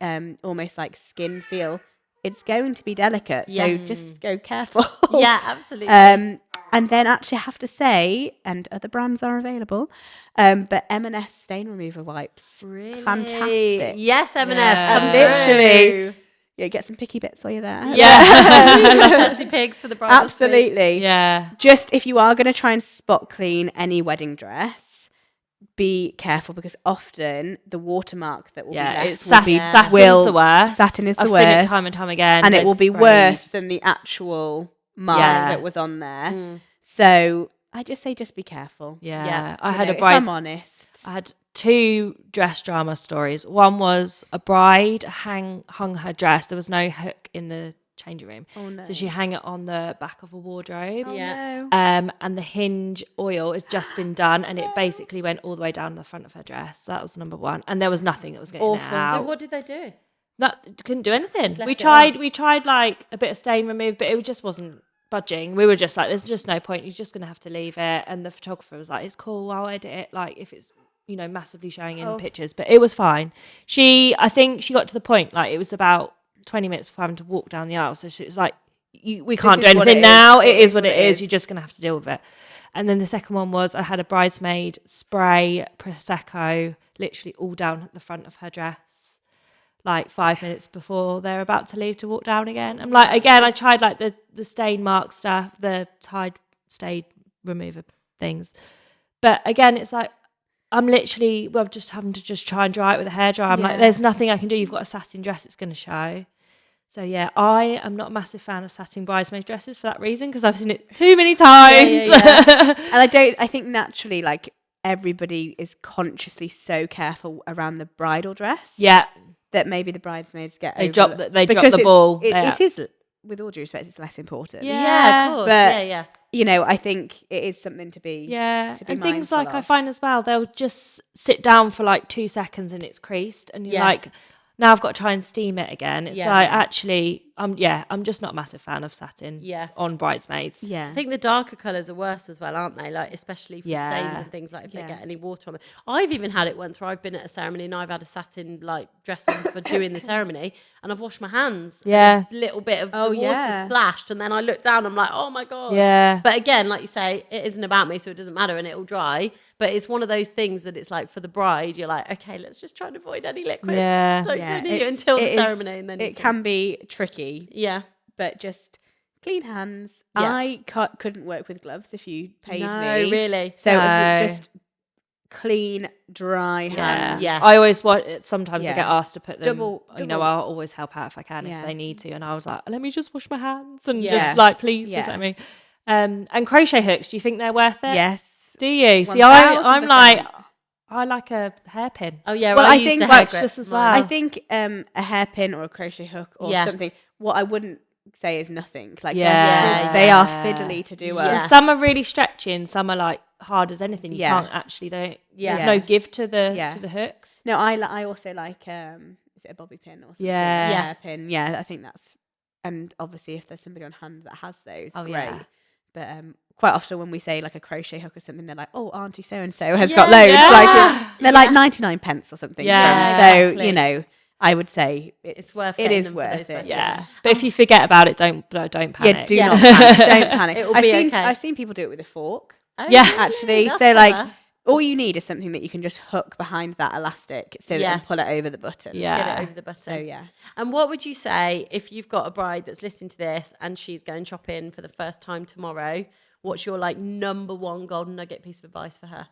almost like skin feel, it's going to be delicate. So just go careful. Yeah, absolutely. And then actually I have to say, and other brands are available, but M&S stain remover wipes. Really? Fantastic. Yes, M&S. And literally... Yeah, get some picky bits while you're there. Yeah. Fussy pigs for the bridal Absolutely. suite. Yeah. Just if you are going to try and spot clean any wedding dress, be careful because often the watermark that will be left satin's the worst. Satin is the worst. I've seen it time and time again. And it will be worse than the actual mark that was on there. So I just say just be careful. Yeah. I had a bride. If I'm honest. I had 2 dress drama stories. One was a bride hung her dress. There was no hook in the changing room. Oh, no. So she hung it on the back of a wardrobe. Oh, no. And the hinge oil has just been done and it basically went all the way down the front of her dress. That was number 1. And there was nothing that was getting out. So what did they do? Couldn't do anything. We tried like a bit of stain remove, but it just wasn't budging. We were just like, there's just no point. You're just going to have to leave it. And the photographer was like, it's cool. I'll edit it. Like if it's, massively showing in pictures, but it was fine. I think she got to the point, like it was about 20 minutes before having to walk down the aisle. So she was like, we can't do anything now. It is what it is. You're just going to have to deal with it. And then the second one was I had a bridesmaid spray Prosecco literally all down the front of her dress, like 5 minutes before they're about to leave to walk down again. I'm like, again, I tried like the stain mark stuff, the Tide stain remover things. But again, it's like, I'm literally, just having to just try and dry it with a hairdryer. I'm like, there's nothing I can do. You've got a satin dress, it's going to show. So yeah, I am not a massive fan of satin bridesmaid dresses for that reason because I've seen it too many times. And I think naturally, like everybody is consciously so careful around the bridal dress. Yeah. That maybe the bridesmaids get they drop the ball. It is, with all due respect, it's less important. Yeah, of course. But, I think it is something to be and things like of. I find as well, they'll just sit down for like 2 seconds and it's creased and you're like, now I've got to try and steam it again. It's like actually, I'm just not a massive fan of satin on bridesmaids. Yeah. I think the darker colours are worse as well, aren't they? Like especially for stains and things like if they get any water on them. I've even had it once where I've been at a ceremony and I've had a satin like dress on for doing the ceremony and I've washed my hands. Yeah. A little bit of the water splashed and then I looked down, I'm like, oh my God. Yeah. But again, like you say, it isn't about me, so it doesn't matter and it'll dry. But it's one of those things that it's like for the bride, you're like, okay, let's just try and avoid any liquids. Don't need it until the ceremony. And then it can be tricky. Yeah. But just clean hands. Yeah. I couldn't work with gloves if you paid me. No, really. So it was just clean, dry hands. Yeah. I always sometimes I get asked to put them, I'll always help out if I can, if they need to. And I was like, let me just wash my hands and just like, please just let me. And crochet hooks, do you think they're worth it? Yes. Do you? See, I'm like, I like a hairpin. Oh yeah, well, I think it works just as well. I think a hairpin or a crochet hook or something. What I wouldn't say is nothing. Like they are fiddly to do. Some are really stretchy and some are like hard as anything. You can't actually there's no give to the hooks. No, I also like is it a bobby pin or something? Hairpin. Yeah, I think that's, and obviously if there's somebody on hand that has those, great. But quite often when we say like a crochet hook or something, they're like, oh, Auntie so and so has got loads. Like they're like 99 pence or something. So you know, I would say it's worth it. It is worth it. Yeah. But if you forget about it, don't panic. Yeah, do not panic. Don't panic. It will be okay. I've seen people do it with a fork. Oh, actually. So like all you need is something that you can just hook behind that elastic so that you can pull it over the button. Get it over the button. So And what would you say if you've got a bride that's listening to this and she's going shopping for the first time tomorrow? What's your like number one golden nugget piece of advice for her?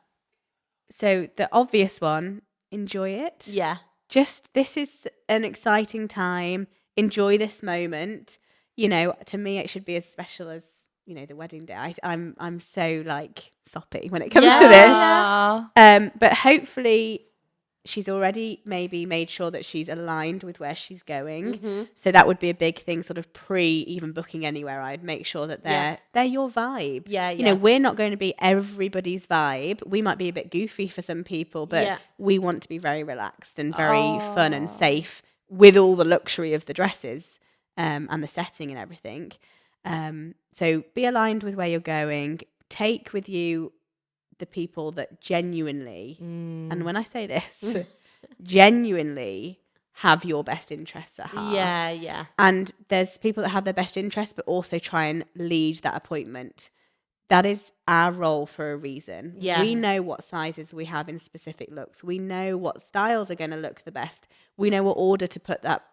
So the obvious one, enjoy it. Yeah. This is an exciting time. Enjoy this moment. You know, to me, it should be as special as, you know, the wedding day. I'm so like soppy when it comes to this. But hopefully she's already maybe made sure that she's aligned with where she's going. So that would be a big thing, sort of even booking anywhere. I'd make sure that they're your vibe. You know, we're not going to be everybody's vibe. We might be a bit goofy for some people, but we want to be very relaxed and very fun and safe with all the luxury of the dresses and the setting and everything. So be aligned with where you're going. Take with you the people that genuinely, and when I say this, genuinely have your best interests at heart. Yeah. And there's people that have their best interests, but also try and lead that appointment. That is our role for a reason. We know what sizes we have in specific looks. We know what styles are going to look the best. We know what order to put that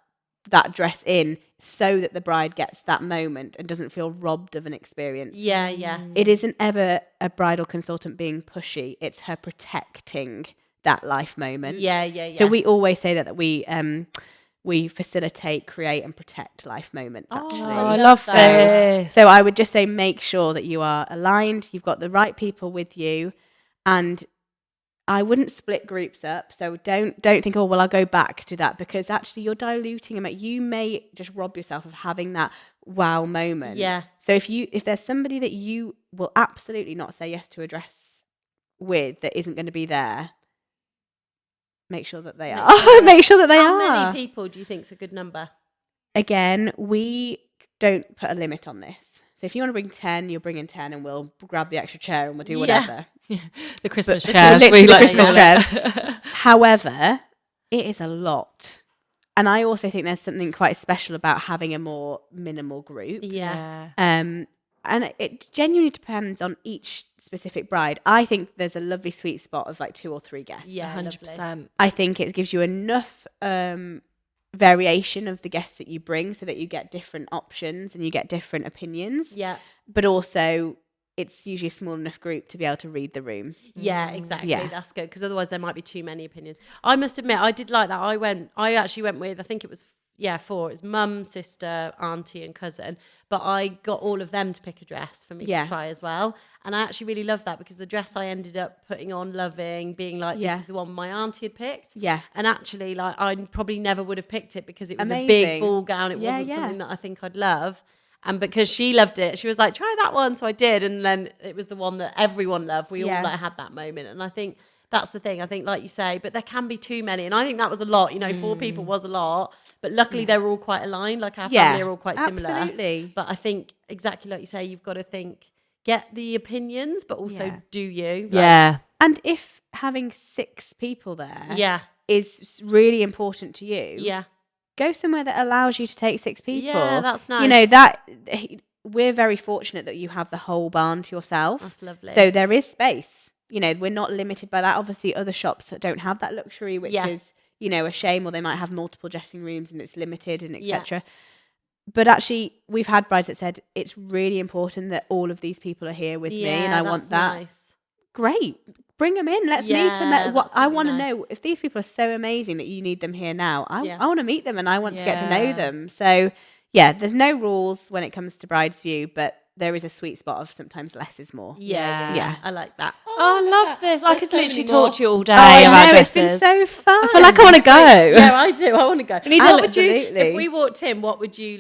dress in so that the bride gets that moment and doesn't feel robbed of an experience. It isn't ever a bridal consultant being pushy. It's her protecting that life moment. So we always say that we facilitate, create and protect life moments, actually. I love this. So I would just say make sure that you are aligned, you've got the right people with you, and I wouldn't split groups up. So don't think, oh, well, I'll go back to that, because actually you're diluting them. You may just rob yourself of having that wow moment. So if there's somebody that you will absolutely not say yes to a dress with that isn't going to be there, make sure that they are. Make sure that they are. How many people do you think is a good number? Again, we don't put a limit on this. So if you want to bring 10, you'll bring in 10 and we'll grab the extra chair and we'll do whatever. The Christmas chairs. Literally the Christmas chairs. However, it is a lot. And I also think there's something quite special about having a more minimal group. And it genuinely depends on each specific bride. I think there's a lovely sweet spot of like 2 or 3 guests. 100%. I think it gives you enough variation of the guests that you bring so that you get different options and you get different opinions. But also it's usually a small enough group to be able to read the room. Exactly. That's good, because otherwise there might be too many opinions. I must admit, I did like that. I actually went with, I think it was 4. It was mum, sister, auntie and cousin. But I got all of them to pick a dress for me to try as well. And I actually really loved that, because the dress I ended up putting on, loving, being like, this is the one my auntie had picked. And actually, like, I probably never would have picked it because it was a big ball gown. It wasn't something that I think I'd love. And because she loved it, she was like, try that one. So I did. And then it was the one that everyone loved. We all like had that moment. And I think that's the thing. I think, like you say, but there can be too many. And I think that was a lot. You know, 4 people was a lot. But luckily, they were all quite aligned. Like our family are all quite similar. Absolutely. But I think exactly like you say, you've got to think, get the opinions, but also do you. And if having 6 people there is really important to you, go somewhere that allows you to take 6 people. That's nice. You know, that we're very fortunate that you have the whole barn to yourself. That's lovely. So there is space. You know, we're not limited by that. Obviously, other shops that don't have that luxury, which is, you know, a shame, or they might have multiple dressing rooms and it's limited and etc. But actually, we've had brides that said, it's really important that all of these people are here with me and I want that. Nice. Great. bring them in. Let's meet them. What I want to nice. know, if these people are so amazing that you need them here now, I want to meet them and I want to get to know them. So yeah, there's no rules when it comes to Bride's View, but there is a sweet spot of sometimes less is more. Yeah. I like that. I love this. I could literally talk to you all day about dresses. It's been so fun. I feel like I want to go. Yeah, I do. I want to go. What would you, if we walked in, what would you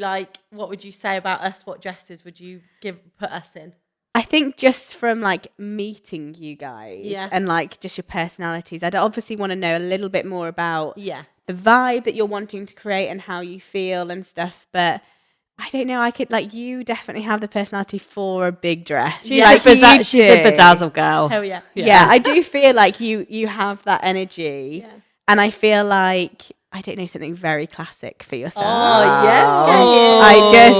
say about us? What dresses would you put us in? I think just from like meeting you guys and like just your personalities, I'd obviously want to know a little bit more about the vibe that you're wanting to create and how you feel and stuff. But I don't know, I could like, you definitely have the personality for a big dress. She's a bedazzle girl. Hell yeah. Yeah, I do feel like you have that energy. Yeah. And I feel like, I don't know, something very classic for yourself. Oh, yes.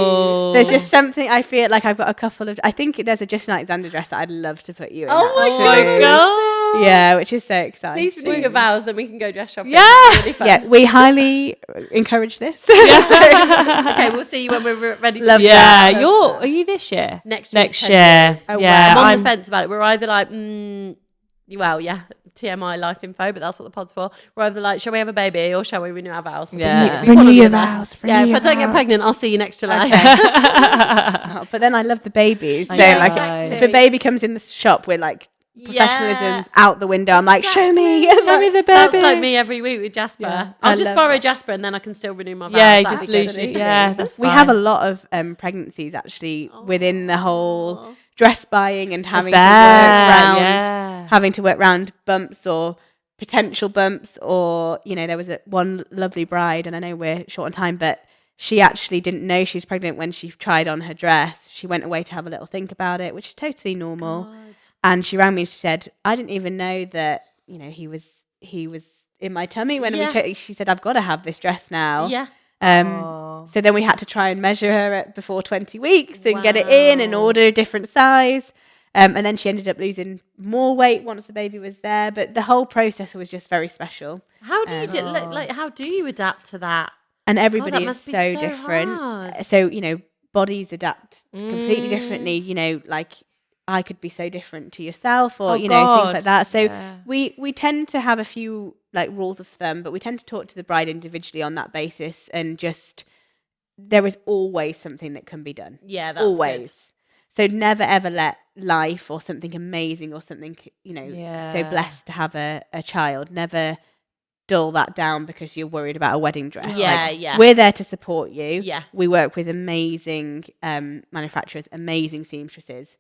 There's just something, I feel like I've got a couple of, I think there's a Justin Alexander dress that I'd love to put you in. Oh my God. Yeah, which is so exciting. Please renew your vows, then we can go dress shopping. Yeah. Really fun. Yeah, we highly encourage this. Okay, we'll see you when we're ready to love that. Are you this year? Next year. Oh, yeah. wow. I'm on the fence about it. We're either like, TMI life info, but that's what the pod's for. We're either like, shall we have a baby or shall we renew our vows? Renew your vows. If I don't get pregnant, I'll see you next July. Okay. But then I love the babies. So if a baby comes in the shop, we're like, professionalism's out the window. I'm like, show me the baby. That's like me every week with Jasper. Yeah, I'll just borrow Jasper and then I can still renew my vows. Yeah, just lose you. Yeah, that's fine. We have a lot of pregnancies actually within the whole dress buying and having to work around bumps or potential bumps, or there was one lovely bride, and I know we're short on time, but she actually didn't know she was pregnant when she tried on her dress. She went away to have a little think about it, which is totally normal. God. And she rang me and she said, I didn't even know that he was in my tummy when she said, I've got to have this dress now. Yeah. So then we had to try and measure her before 20 weeks and get it in and order a different size. And then she ended up losing more weight once the baby was there. But the whole process was just very special. How do you how do you adapt to that? And everybody is so different. Hard. So, bodies adapt completely differently. Like I could be so different to yourself or, things like that. So we tend to have a few like rules of thumb, but we tend to talk to the bride individually on that basis, and just there is always something that can be done. Yeah, that's always. Good. So never ever let life or something amazing or something, so blessed to have a child, never dull that down because you're worried about a wedding dress. We're there to support you. Yeah. We work with amazing manufacturers, amazing seamstresses.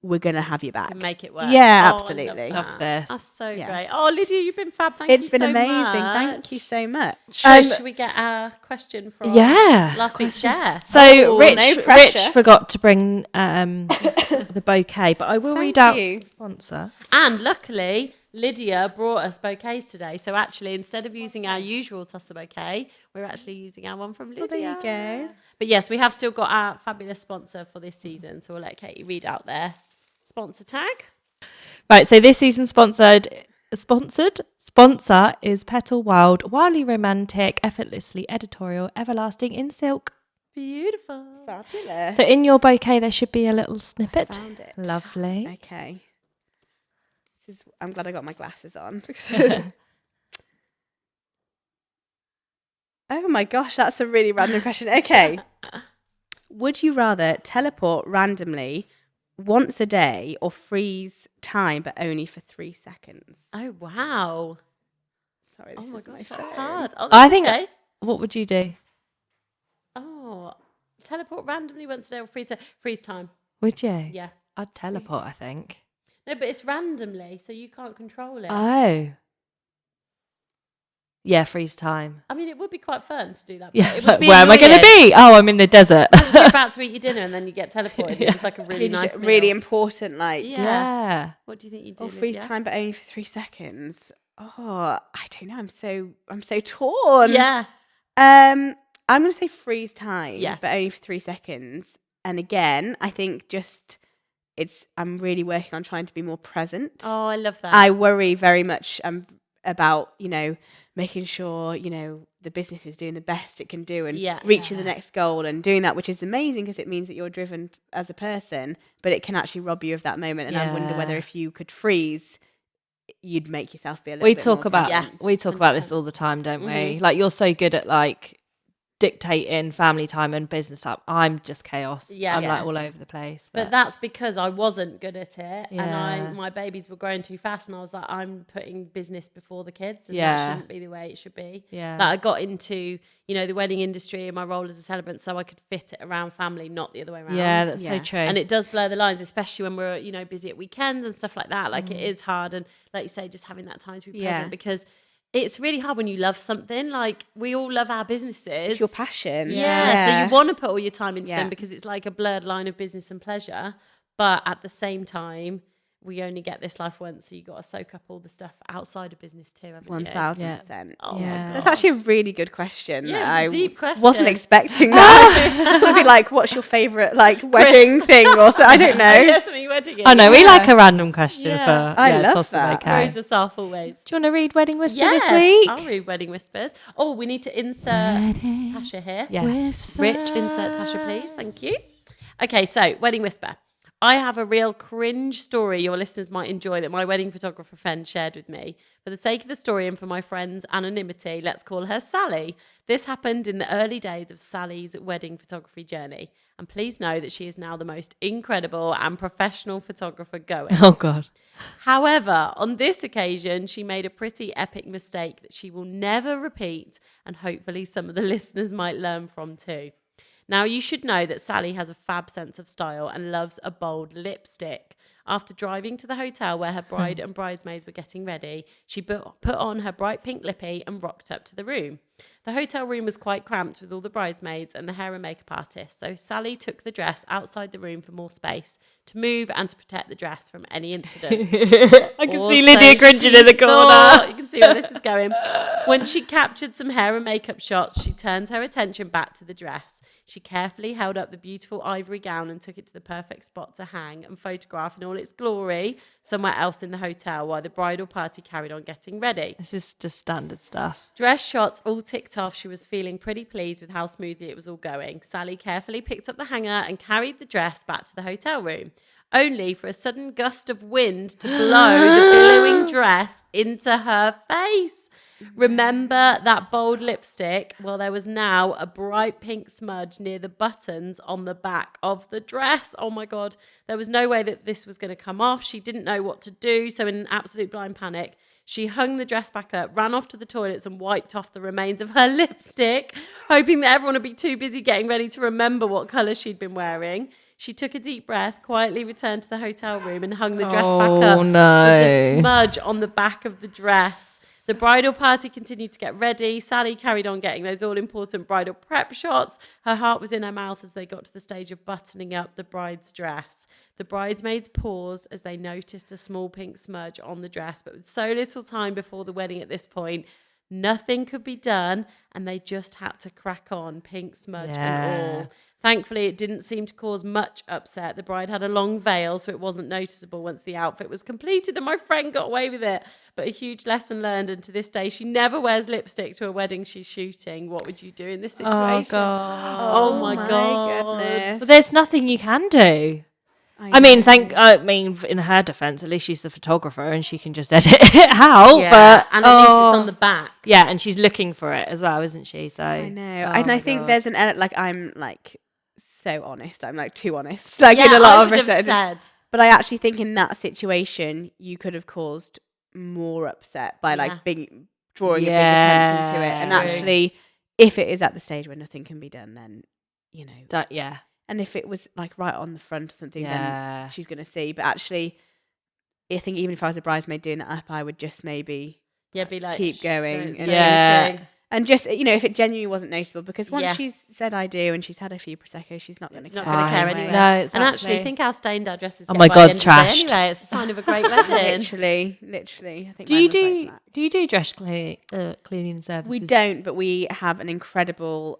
We're going to have you back. To make it work. Yeah, absolutely. Love this. That's so great. Oh, Lydia, you've been fab. Thank you so much. It's been amazing. Thank you so much. So should we get our question from last week's share? So Rich forgot to bring the bouquet, but I will read out the sponsor. And luckily, Lydia brought us bouquets today. So actually, instead of using our usual Tussle bouquet, we're actually using our one from Lydia. There you go. But yes, we have still got our fabulous sponsor for this season. So we'll let Katie read out their sponsor tag. Right, so this season's sponsor is Petal Wild, wildly romantic, effortlessly editorial, everlasting in silk. Beautiful. Fabulous. So in your bouquet there should be a little snippet. I found it. Lovely. Okay. I'm glad I got my glasses on. Oh my gosh, that's a really random question. Okay. Would you rather teleport randomly once a day or freeze time but only for 3 seconds? Oh, wow. Sorry, this is my gosh, that's hard. Oh, I think, what would you do? Oh, teleport randomly once a day or freeze time. Would you? Yeah. I'd teleport, I think. No, but it's randomly, so you can't control it. Oh. Yeah, freeze time. I mean, it would be quite fun to do that. Yeah, where am I going to be? Oh, I'm in the desert. You're about to eat your dinner and then you get teleported. Yeah. It's like a really nice meal. Really important, like... Yeah. What do you think you do, Or freeze time, but only for 3 seconds. Oh, I don't know. I'm so torn. Yeah. I'm going to say freeze time, but only for 3 seconds. And again, I think I'm really working on trying to be more present. Oh, I love that. I worry very much about, making sure, the business is doing the best it can do and reaching the next goal and doing that, which is amazing because it means that you're driven as a person, but it can actually rob you of that moment. And I wonder whether if you could freeze, you'd make yourself be a little bit more present. We talk about this all the time, don't we? Like, you're so good at like dictating family time and business time. I'm just chaos. I'm like all over the place. But that's because I wasn't good at it, and my babies were growing too fast, and I was like, I'm putting business before the kids, and that shouldn't be the way it should be. Like, I got into the wedding industry and my role as a celebrant so I could fit it around family, not the other way around. Yeah, that's so true. And it does blur the lines, especially when we're busy at weekends and stuff like that. Like, it is hard, and like you say, just having that time to be present, because it's really hard when you love something. Like, we all love our businesses. It's your passion. Yeah. So you want to put all your time into them because it's like a blurred line of business and pleasure. But at the same time, we only get this life once, so you got to soak up all the stuff outside of business too, haven't you? 1000%. Oh my God. That's actually a really good question. Yeah, it's a deep question. Wasn't expecting that. It would be like, what's your favourite wedding thing or so? I don't know. Yeah, something wedding. Oh no, we like a random question for. I love that. Throws us off always. Do you want to read Wedding Whisper this week? I'll read Wedding Whispers. Oh, we need to insert Tasha here. Yeah. Rich, insert Tasha, please. Thank you. Okay, so Wedding Whisper. I have a real cringe story your listeners might enjoy that my wedding photographer friend shared with me. For the sake of the story and for my friend's anonymity, let's call her Sally. This happened in the early days of Sally's wedding photography journey. And please know that she is now the most incredible and professional photographer going. Oh, God. However, on this occasion, she made a pretty epic mistake that she will never repeat, and hopefully some of the listeners might learn from too. Now, you should know that Sally has a fab sense of style and loves a bold lipstick. After driving to the hotel where her bride and bridesmaids were getting ready, she put on her bright pink lippy and rocked up to the room. The hotel room was quite cramped with all the bridesmaids and the hair and makeup artist, so Sally took the dress outside the room for more space to move and to protect the dress from any incidents. I can see Lydia cringing in the corner. You can see where this is going. When she captured some hair and makeup shots, she turned her attention back to the dress. She carefully held up the beautiful ivory gown and took it to the perfect spot to hang and photograph in all its glory somewhere else in the hotel while the bridal party carried on getting ready. This is just standard stuff. Dress shots all ticked off. She was feeling pretty pleased with how smoothly it was all going. Sally carefully picked up the hanger and carried the dress back to the hotel room, only for a sudden gust of wind to blow the billowing dress into her face. Remember that bold lipstick? Well, there was now a bright pink smudge near the buttons on the back of the dress. Oh my God, there was no way that this was going to come off. She didn't know what to do. So in an absolute blind panic, she hung the dress back up, ran off to the toilets and wiped off the remains of her lipstick, hoping that everyone would be too busy getting ready to remember what colour she'd been wearing. She took a deep breath, quietly returned to the hotel room and hung the dress back up with the smudge on the back of the dress. The bridal party continued to get ready. Sally carried on getting those all-important bridal prep shots. Her heart was in her mouth as they got to the stage of buttoning up the bride's dress. The bridesmaids paused as they noticed a small pink smudge on the dress, but with so little time before the wedding at this point, nothing could be done, and they just had to crack on, pink smudge and all. Thankfully, it didn't seem to cause much upset. The bride had a long veil, so it wasn't noticeable once the outfit was completed, and my friend got away with it. But a huge lesson learned, and to this day, she never wears lipstick to a wedding she's shooting. What would you do in this situation? Oh, God. Oh my God. Goodness. But there's nothing you can do. I mean, in her defense, at least she's the photographer and she can just edit it out. Yeah, but, and at least it's on the back. Yeah, and she's looking for it as well, isn't she? So I know, and I think there's an I'm so honest. I'm too honest. In a lot of respects. But I actually think in that situation, you could have caused more upset by drawing a big attention to it. And actually, if it is at the stage where nothing can be done, then And if it was right on the front or something, then she's going to see. But actually, I think even if I was a bridesmaid doing that up, I would just maybe be like, keep going. And just, if it genuinely wasn't noticeable, because once she's said I do and she's had a few Prosecco, she's not going to care anyway. No, exactly. And actually, think how stained our dresses get. Oh my God, trashed. Anyway, it's a sign of a great wedding. Literally. I think do you do dress cleaning services? We don't, but we have an incredible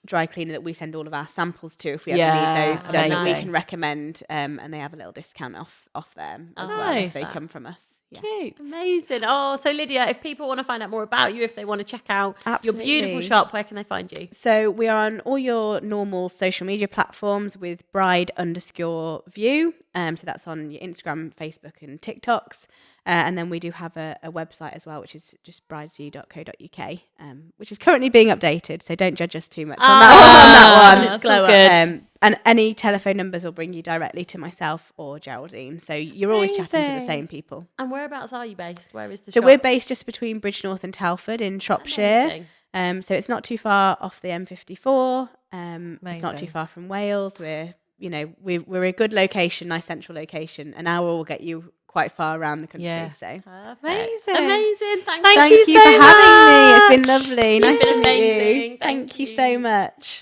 dry cleaner that we send all of our samples to if we ever need those done, that we can recommend, and they have a little discount off them as well if they come from us. Cute. Amazing. Oh, so Lydia, if people want to find out more about you, if they want to check out your beautiful shop, where can they find you? So we are on all your normal social media platforms with bride_view. So that's on your Instagram, Facebook and TikToks. And then we do have a website as well, which is just bridesview.co.uk, which is currently being updated. So don't judge us too much on that one. It's good. And any telephone numbers will bring you directly to myself or Geraldine. So you're always chatting to the same people. And whereabouts are you based? Where is the shop? So we're based just between Bridgenorth and Telford in Shropshire. So it's not too far off the M54. It's not too far from Wales. We're a good location, nice central location. An hour will get you quite far around the country. So amazing. Thank you so for having me. It's been lovely. Nice to meet you. Thank you so much.